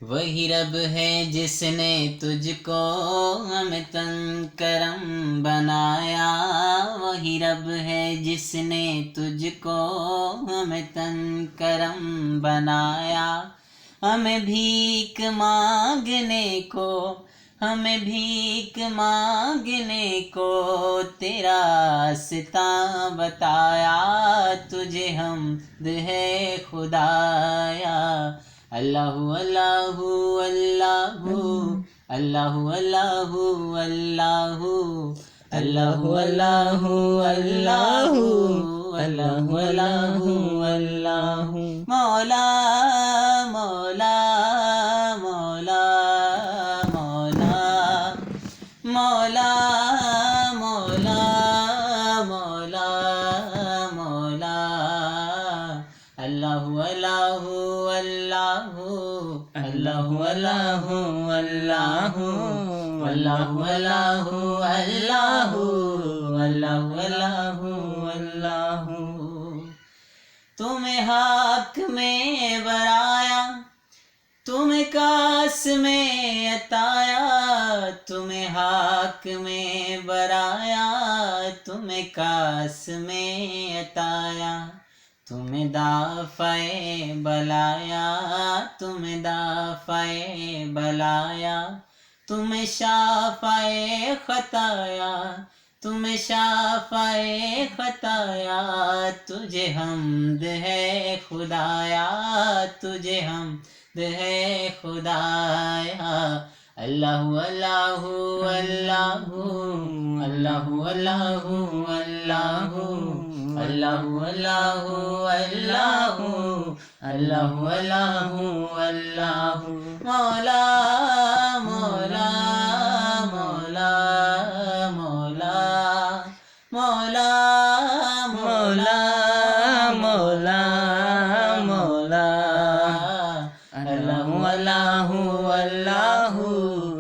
وہی رب ہے جس نے تجھ کو ہمیں تن کرم بنایا، وہی رب ہے جس نے تجھ کو ہمیں تن کرم بنایا، ہمیں بھیک مانگنے کو، ہمیں بھیک مانگنے کو تیرا راستہ بتایا، تجھے حمد ہے خدایا۔ اللہ اللہ اللہ اللہ اللہ اللہ اللہ اللہ اللہ اللہ اللہ اللہ مولا مولا مولا مولا مولا مولا مولا مولا اللہ اللہ اللہ اللہ اللہ اللہ اللہ اللہ اللہ اللہ اللہ اللہ تمہیں حق میں برایا، تمہیں کاس میں عطایا، تمہیں حق میں برایا، تمہیں کاس میں عطایا، تمہیں دافع بلایا، تمہیں دافع بلایا، تمہیں شافع خطایا، تمہیں شافع خطایا، تجھے حمد ہے خدایا، تجھے حمد ہے خدایا۔ اللہ اللہ اللہ اللہ اللہ اللہ اللہ اللہ اللہ اللہ اللہ اللہ مولا مولا مولا مولا مولا مولا مولا مولا اللہ اللہ اللہ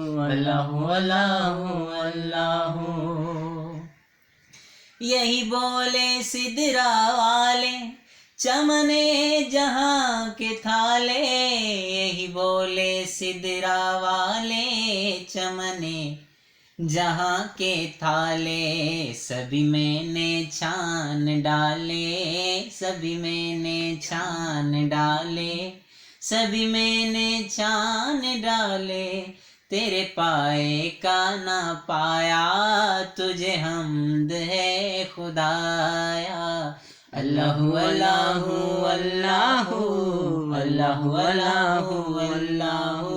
اللہ اللہ اللہ یہی بولے سدرا والے چمنے جہاں کے تھالے، یہی بولے سدرا والے چمنے جہاں کے تھالے، سبھی میں نے چھان ڈالے، سبھی میں نے چھان ڈالے، سبھی میں نے چھان ڈالے، تیرے پائے کا نہ پایا، تجھے حمد ہے خدایا۔ اللہ اللہ اللہ اللہ اللہ اللہ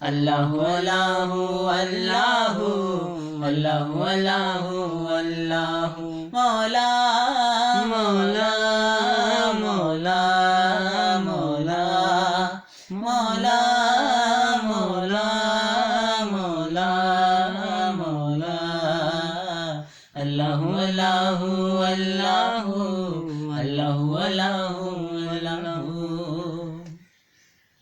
اللہ اللہ اللہ اللہ اللہ اللہ مولا مولا مولا مولا مولا مولا مولا مولا اللہ اللہ اللہ اللہ اللہ